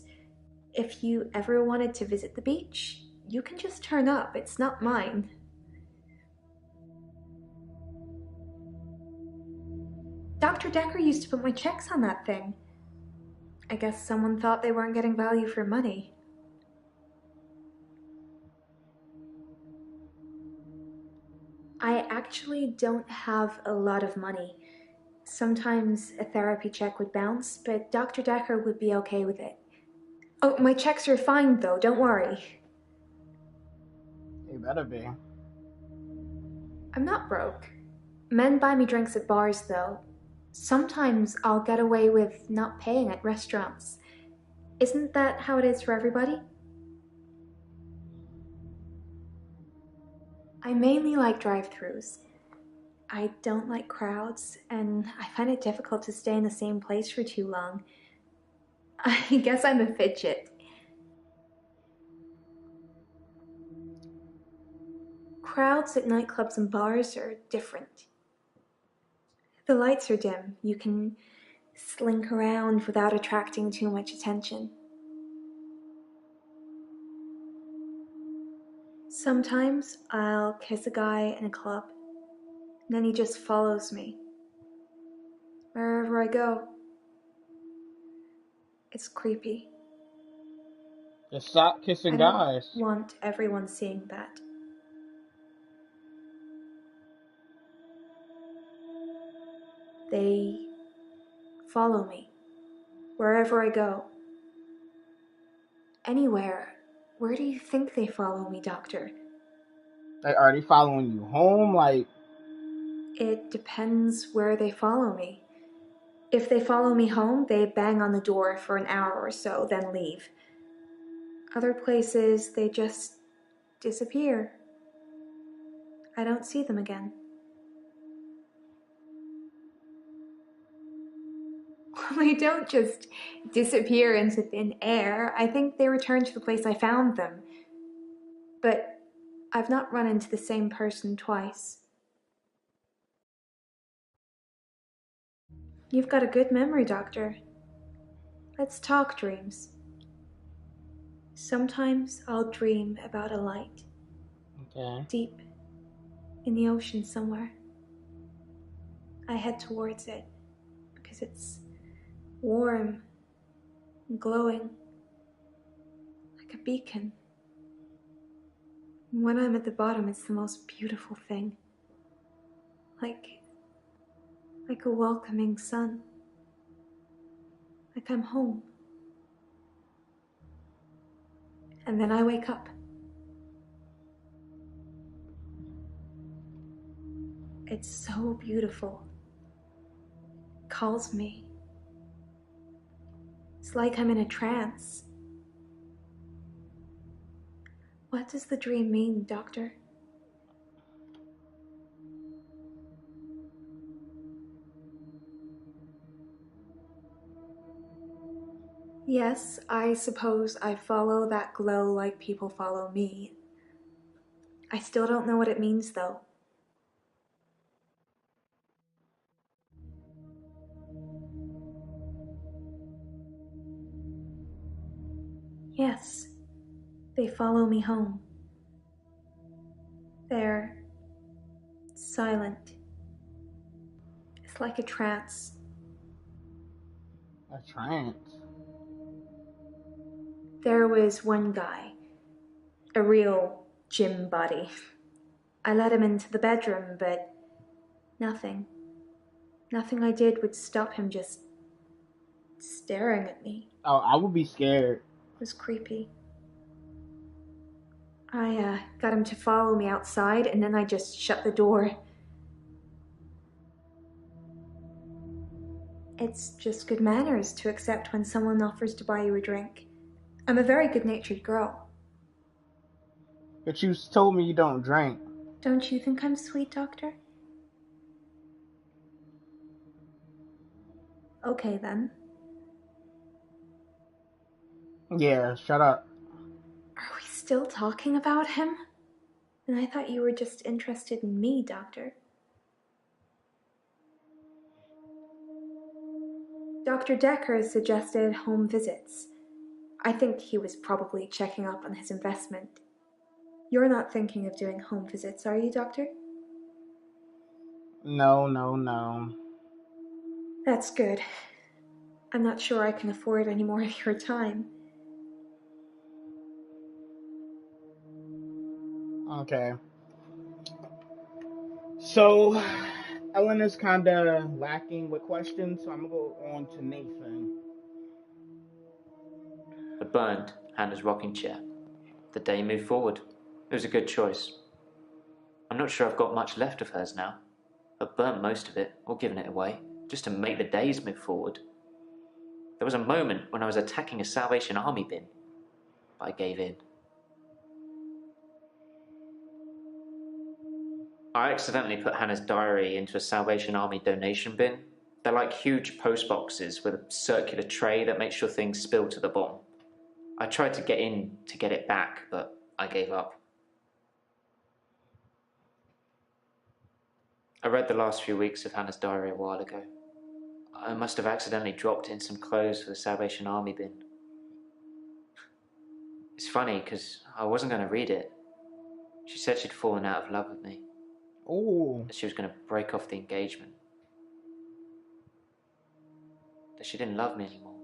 If you ever wanted to visit the beach, you can just turn up. It's not mine. Dr. Dekker used to put my checks on that thing. I guess someone thought they weren't getting value for money. I actually don't have a lot of money. Sometimes a therapy check would bounce, but Dr. Dekker would be okay with it. Oh, my checks are fine, though. Don't worry. They better be. I'm not broke. Men buy me drinks at bars, though. Sometimes I'll get away with not paying at restaurants. Isn't that how it is for everybody? I mainly like drive-thrus. I don't like crowds, and I find it difficult to stay in the same place for too long. I guess I'm a fidget. Crowds at nightclubs and bars are different. The lights are dim. You can slink around without attracting too much attention. Sometimes I'll kiss a guy in a club, and then he just follows me wherever I go. It's creepy. Just stop I kissing don't guys. want everyone seeing that. They follow me wherever I go. Anywhere. Where do you think they follow me, Doctor? Like, are they following you home? Like, It depends where they follow me. If they follow me home, they bang on the door for an hour or so, then leave. Other places, they just disappear. I don't see them again. Well, they don't just disappear into thin air. I think they return to the place I found them. But I've not run into the same person twice. You've got a good memory, Doctor. Let's talk dreams. Sometimes I'll dream about a light. okay. Deep in the ocean somewhere. I head towards it because it's warm and glowing like a beacon. And when I'm at the bottom, it's the most beautiful thing. Like a welcoming sun. Like I'm home. And then I wake up. It's so beautiful. It calls me. It's like I'm in a trance. What does the dream mean, Doctor? Yes, I suppose I follow that glow like people follow me. I still don't know what it means, though. Yes, they follow me home. They're silent. It's like a trance. A trance. There was one guy, a real gym buddy. I let him into the bedroom, but nothing. Nothing I did would stop him just staring at me. Oh, I would be scared. It was creepy. I got him to follow me outside, and then I just shut the door. It's just good manners to accept when someone offers to buy you a drink. I'm a very good-natured girl. But you told me you don't drink. Don't you think I'm sweet, Doctor? Okay, then. Yeah, shut up. Are we still talking about him? And I thought you were just interested in me, Doctor. Dr. Dekker suggested home visits. I think he was probably checking up on his investment. You're not thinking of doing home visits, are you, Doctor? No. That's good. I'm not sure I can afford any more of your time. Okay. So, Ellen is kind of lacking with questions, so I'm going to go on to Nathan. I burned Hannah's rocking chair. The day moved forward. It was a good choice. I'm not sure I've got much left of hers now. I've burnt most of it, or given it away, just to make the days move forward. There was a moment when I was attacking a Salvation Army bin, but I gave in. I accidentally put Hannah's diary into a Salvation Army donation bin. They're like huge post boxes with a circular tray that makes sure things spill to the bottom. I tried to get in to get it back, but I gave up. I read the last few weeks of Hannah's diary a while ago. I must have accidentally dropped in some clothes for the Salvation Army bin. It's funny, because I wasn't going to read it. She said she'd fallen out of love with me. Ooh. That she was going to break off the engagement. That she didn't love me anymore.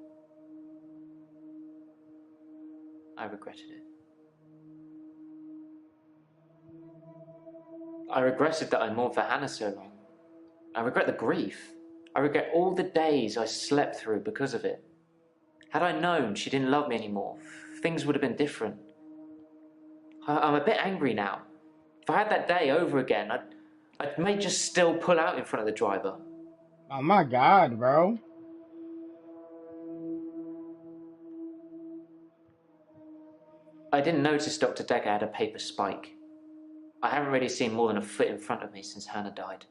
I regretted it. I regretted that I mourned for Hannah so long. I regret the grief. I regret all the days I slept through because of it. Had I known she didn't love me anymore, things would have been different. I'm a bit angry now. If I had that day over again, I may just still pull out in front of the driver. Oh my God, bro. I didn't notice Dr. Dekker had a paper spike. I haven't really seen more than a foot in front of me since Hannah died.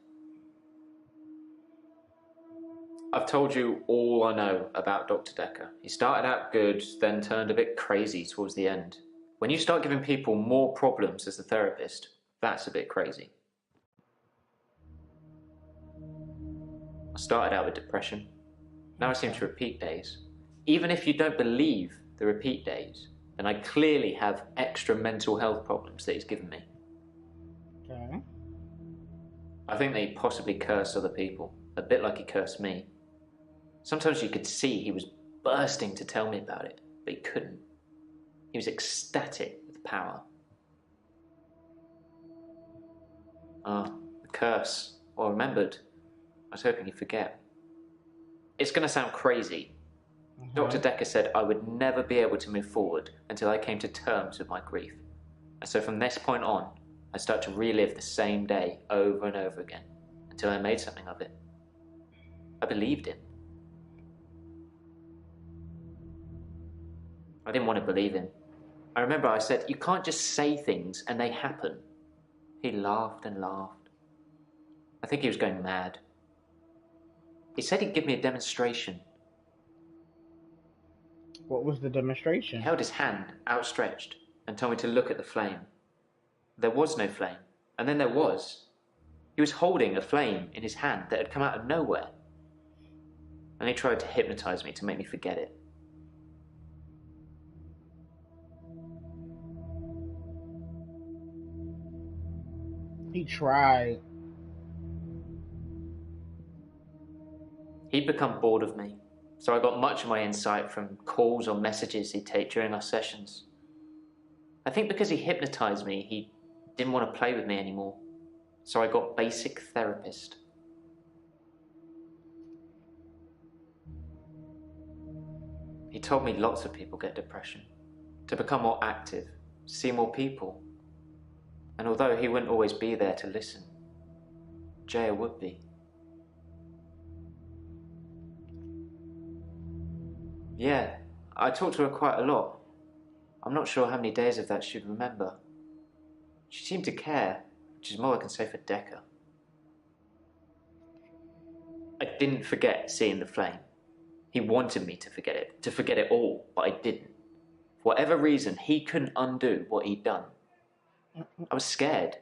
I've told you all I know about Dr. Dekker. He started out good, then turned a bit crazy towards the end. When you start giving people more problems as a therapist, that's a bit crazy. I started out with depression. Now I seem to repeat days. Even if you don't believe the repeat days, then I clearly have extra mental health problems that he's given me. Okay. I think that he possibly cursed other people, a bit like he cursed me. Sometimes you could see he was bursting to tell me about it, but he couldn't. He was ecstatic with power. The curse. Well remembered. I was hoping he'd forget. It's going to sound crazy. Dr. Dekker said I would never be able to move forward until I came to terms with my grief. And so from this point on, I start to relive the same day over and over again until I made something of it. I believed him. I didn't want to believe him. I remember I said, you can't just say things and they happen. He laughed and laughed. I think he was going mad. He said he'd give me a demonstration. What was the demonstration? He held his hand outstretched and told me to look at the flame. There was no flame, and then there was. He was holding a flame in his hand that had come out of nowhere. And he tried to hypnotize me to make me forget it. He tried. He'd become bored of me, so I got much of my insight from calls or messages he'd take during our sessions. I think because he hypnotized me, he didn't want to play with me anymore, so I got basic therapist. He told me lots of people get depression, to become more active, see more people. And although he wouldn't always be there to listen, Jaya would be. Yeah, I talked to her quite a lot. I'm not sure how many days of that she'd remember. She seemed to care, which is more I can say for Dekker. I didn't forget seeing the flame. He wanted me to forget it all, but I didn't. For whatever reason, he couldn't undo what he'd done. I was scared.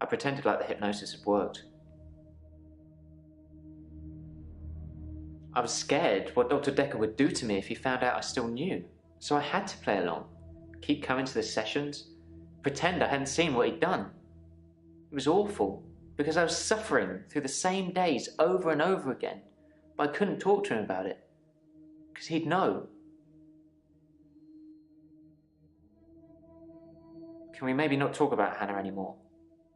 I pretended like the hypnosis had worked. I was scared what Dr. Dekker would do to me if he found out I still knew. So I had to play along, keep coming to the sessions, pretend I hadn't seen what he'd done. It was awful, because I was suffering through the same days over and over again, but I couldn't talk to him about it, because he'd know. Can we maybe not talk about Hannah anymore?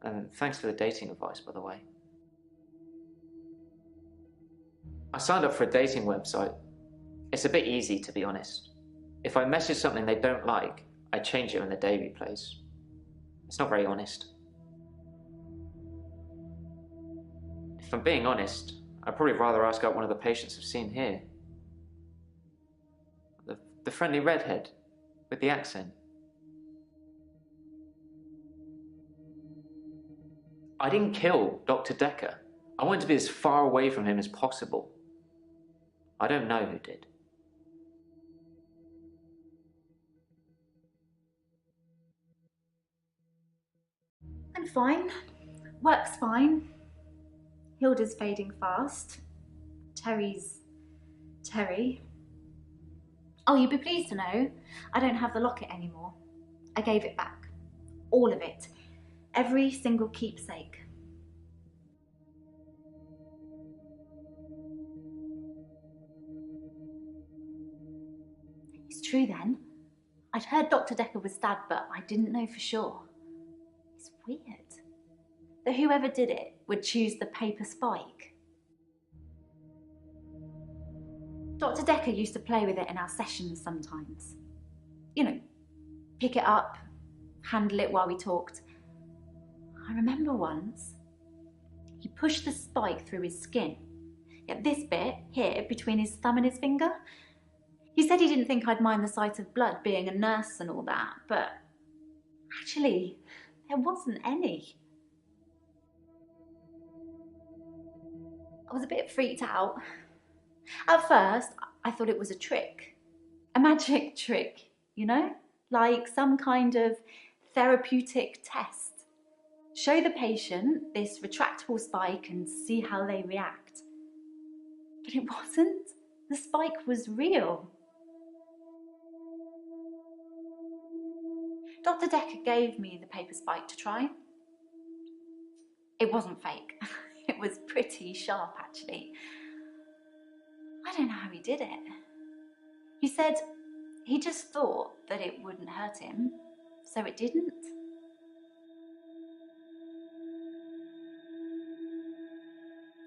And thanks for the dating advice, by the way. I signed up for a dating website. It's a bit easy, to be honest. If I message something they don't like, I change it when the day replays. It's not very honest. If I'm being honest, I'd probably rather ask out one of the patients I've seen here. The friendly redhead with the accent. I didn't kill Dr. Dekker. I wanted to be as far away from him as possible. I don't know who did. I'm fine. Work's fine. Hilda's fading fast. Terry's Terry. Oh, you'd be pleased to know I don't have the locket anymore. I gave it back. All of it. Every single keepsake. It's true then. I'd heard Dr. Dekker was stabbed, but I didn't know for sure. It's weird that whoever did it would choose the paper spike. Dr. Dekker used to play with it in our sessions sometimes. You know, pick it up, handle it while we talked. I remember once, he pushed the spike through his skin. At this bit, here, between his thumb and his finger. He said he didn't think I'd mind the sight of blood, being a nurse and all that, but actually, there wasn't any. I was a bit freaked out. At first, I thought it was a trick. A magic trick, you know? Like some kind of therapeutic test. Show the patient this retractable spike and see how they react. But it wasn't. The spike was real. Dr. Dekker gave me the paper spike to try. It wasn't fake. It was pretty sharp, actually. I don't know how he did it. He said he just thought that it wouldn't hurt him, so it didn't.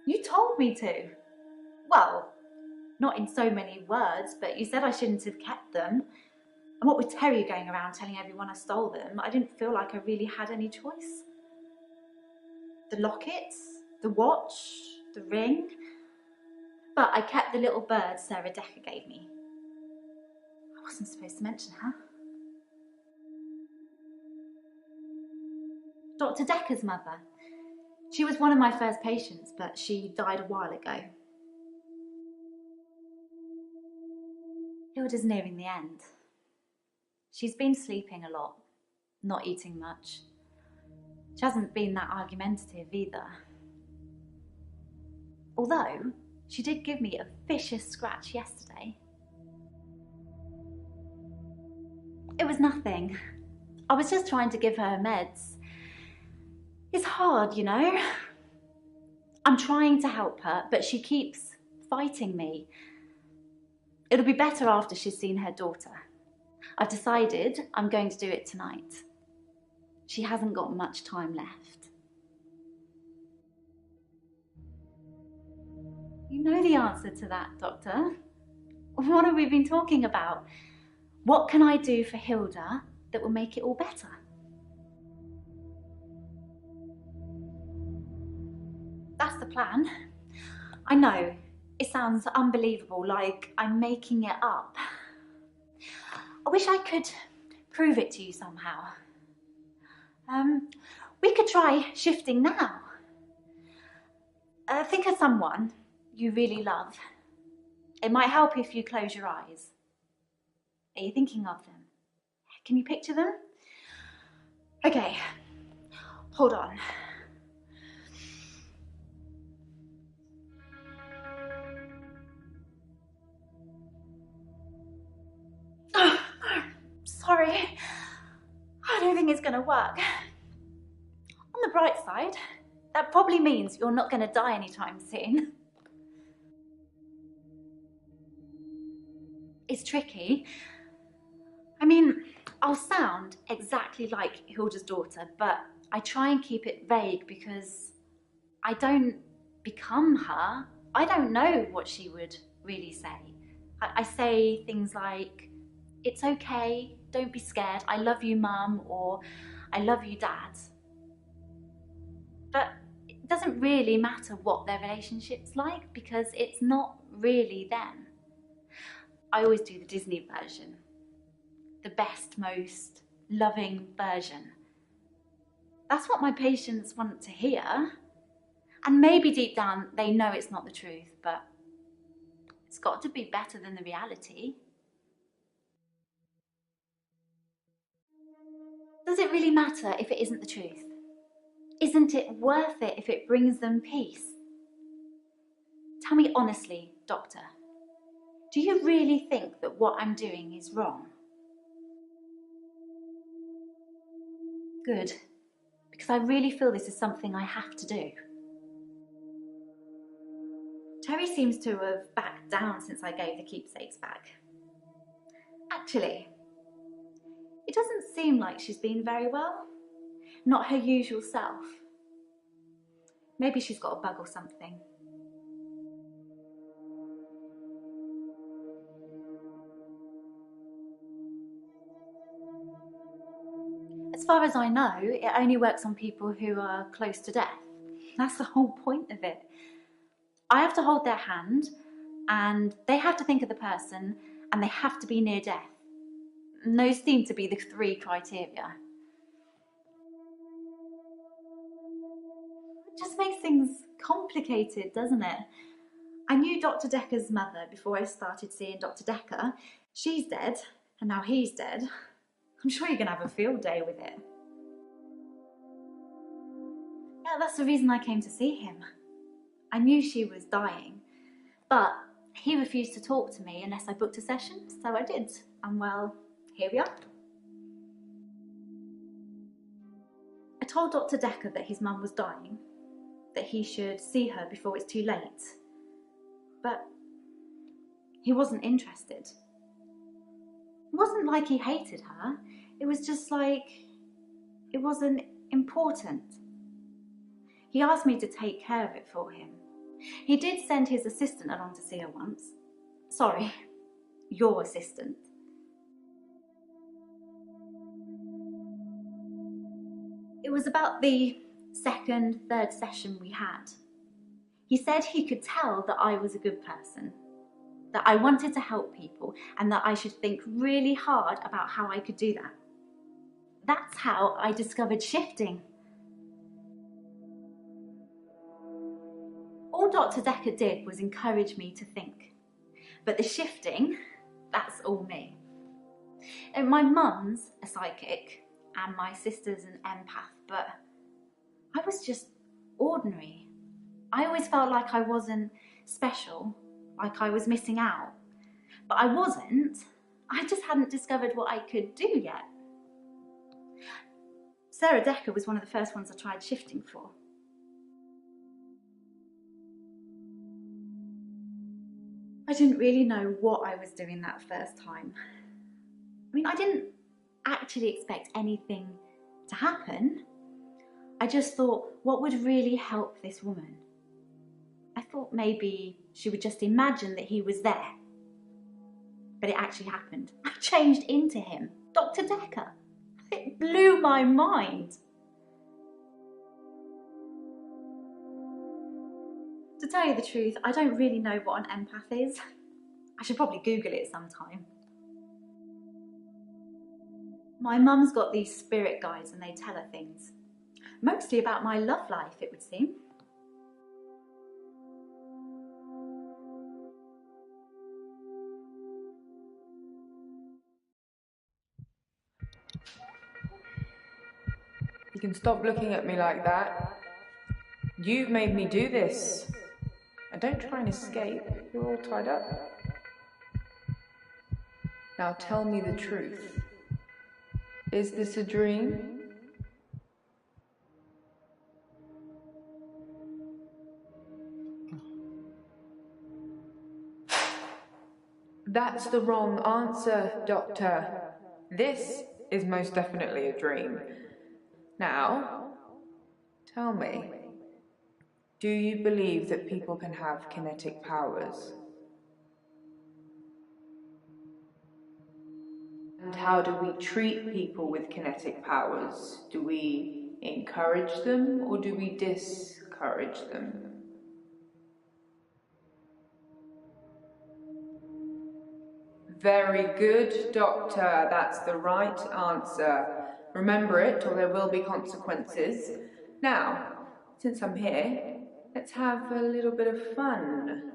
You told me to. Well, not in so many words, but you said I shouldn't have kept them. And what with Terry going around telling everyone I stole them, I didn't feel like I really had any choice. The lockets, the watch, the ring. But I kept the little bird Sarah Dekker gave me. I wasn't supposed to mention her. Dr. Dekker's mother. She was one of my first patients, but she died a while ago. Hilda's nearing the end. She's been sleeping a lot, not eating much. She hasn't been that argumentative either. Although, she did give me a vicious scratch yesterday. It was nothing. I was just trying to give her meds. It's hard, you know. I'm trying to help her, but she keeps fighting me. It'll be better after she's seen her daughter. I've decided I'm going to do it tonight. She hasn't got much time left. You know the answer to that, Doctor. What have we been talking about? What can I do for Hilda that will make it all better? That's the plan. I know, it sounds unbelievable, like I'm making it up. I wish I could prove it to you somehow. We could try shifting now. Think of someone you really love. It might help if you close your eyes. Are you thinking of them? Can you picture them? Okay, hold on. Sorry, I don't think it's going to work. On the bright side, that probably means you're not going to die anytime soon. It's tricky. I mean, I'll sound exactly like Hilda's daughter, but I try and keep it vague because I don't become her. I don't know what she would really say. I say things like, It's okay, don't be scared, I love you, Mum, or I love you, Dad. But it doesn't really matter what their relationship's like because it's not really them. I always do the Disney version. The best, most loving version. That's what my patients want to hear. And maybe deep down they know it's not the truth, but it's got to be better than the reality. Does it really matter if it isn't the truth? Isn't it worth it if it brings them peace? Tell me honestly, Doctor, do you really think that what I'm doing is wrong? Good, because I really feel this is something I have to do. Terry seems to have backed down since I gave the keepsakes back. Actually, it doesn't seem like she's been very well. Not her usual self. Maybe she's got a bug or something. As far as I know, it only works on people who are close to death. That's the whole point of it. I have to hold their hand, and they have to think of the person, and they have to be near death. And those seem to be the 3 criteria. It just makes things complicated, doesn't it? I knew Dr. Dekker's mother before I started seeing Dr. Dekker. She's dead, and now he's dead. I'm sure you're going to have a field day with it. Yeah, that's the reason I came to see him. I knew she was dying, but he refused to talk to me unless I booked a session, so I did. And well, here we are. I told Dr. Dekker that his mum was dying, that he should see her before it's too late. But he wasn't interested. It wasn't like he hated her, it was just like it wasn't important. He asked me to take care of it for him. He did send his assistant along to see her once. Sorry, your assistant. It was about the 2nd, 3rd session we had. He said he could tell that I was a good person, that I wanted to help people, and that I should think really hard about how I could do that. That's how I discovered shifting. All Dr. Dekker did was encourage me to think. But the shifting, that's all me. And my mum's a psychic, and my sister's an empath, but I was just ordinary. I always felt like I wasn't special, like I was missing out. But I wasn't. I just hadn't discovered what I could do yet. Sarah Dekker was one of the first ones I tried shifting for. I didn't really know what I was doing that first time. I mean, I didn't actually expect anything to happen. I just thought, what would really help this woman? I thought maybe she would just imagine that he was there. But it actually happened. I changed into him, Dr. Dekker. It blew my mind. To tell you the truth, I don't really know what an empath is. I should probably Google it sometime. My mum's got these spirit guides and they tell her things. Mostly about my love life, it would seem. You can stop looking at me like that. You've made me do this. And don't try and escape. You're all tied up. Now tell me the truth. Is this a dream? That's the wrong answer, Doctor. This is most definitely a dream. Now, tell me, do you believe that people can have kinetic powers? And how do we treat people with kinetic powers? Do we encourage them or do we discourage them? Very good, Doctor. That's the right answer. Remember it, or there will be consequences. Now, since I'm here, let's have a little bit of fun.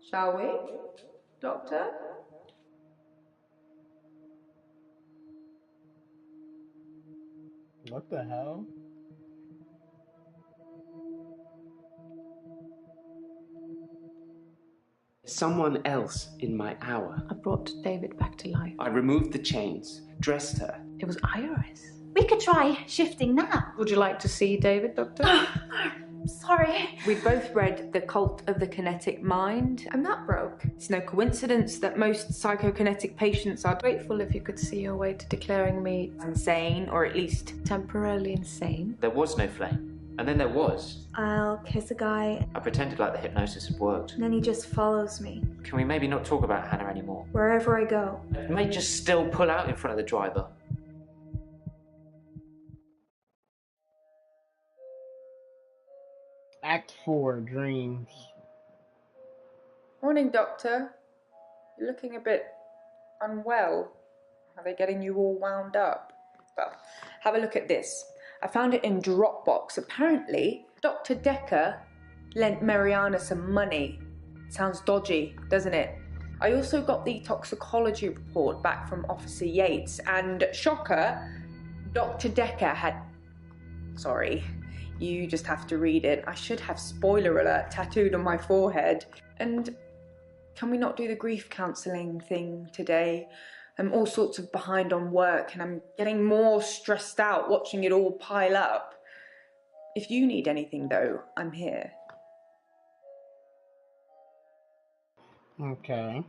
Shall we, Doctor? What the hell? Someone else in my hour. I brought David back to life. I removed the chains, dressed her. It was Iris. We could try shifting now. Would you like to see David, Doctor? Sorry. We both read The Cult of the Kinetic Mind. I'm not broke. It's no coincidence that most psychokinetic patients are Grateful if you could see your way to declaring me insane, or at least temporarily insane. There was no flame. And then there was. I'll kiss a guy, I pretended like the hypnosis had worked. and then he just follows me Can we maybe not talk about Hannah anymore? wherever I go. I may just still pull out in front of the driver. Act 4, Dreams. Morning, Doctor. You're looking a bit unwell. Are they getting you all wound up? Well, have a look at this. I found it in Dropbox. Apparently, Dr. Dekker lent Mariana some money. Sounds dodgy, doesn't it? I also got the toxicology report back from Officer Yates, and shocker, Dr. Dekker had... Sorry, you just have to read it. I should have spoiler alert tattooed on my forehead. And can we not do the grief counselling thing today? I'm all sorts of behind on work and I'm getting more stressed out watching it all pile up. If you need anything though, I'm here. Okay.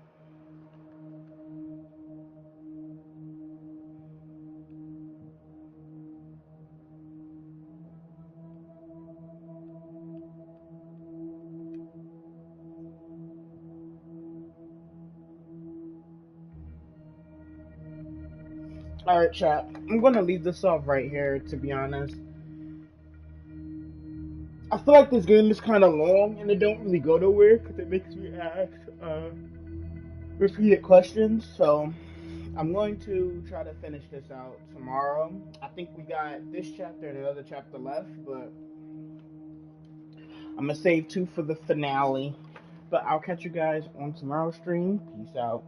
Alright, chat. I'm gonna leave this off right here, to be honest. I feel like this game is kind of long and it don't really go nowhere because it makes me ask repeated questions. So I'm going to try to finish this out tomorrow. I think we got this chapter and another chapter left, but I'm gonna save 2 for the finale. But I'll catch you guys on tomorrow's stream. Peace out.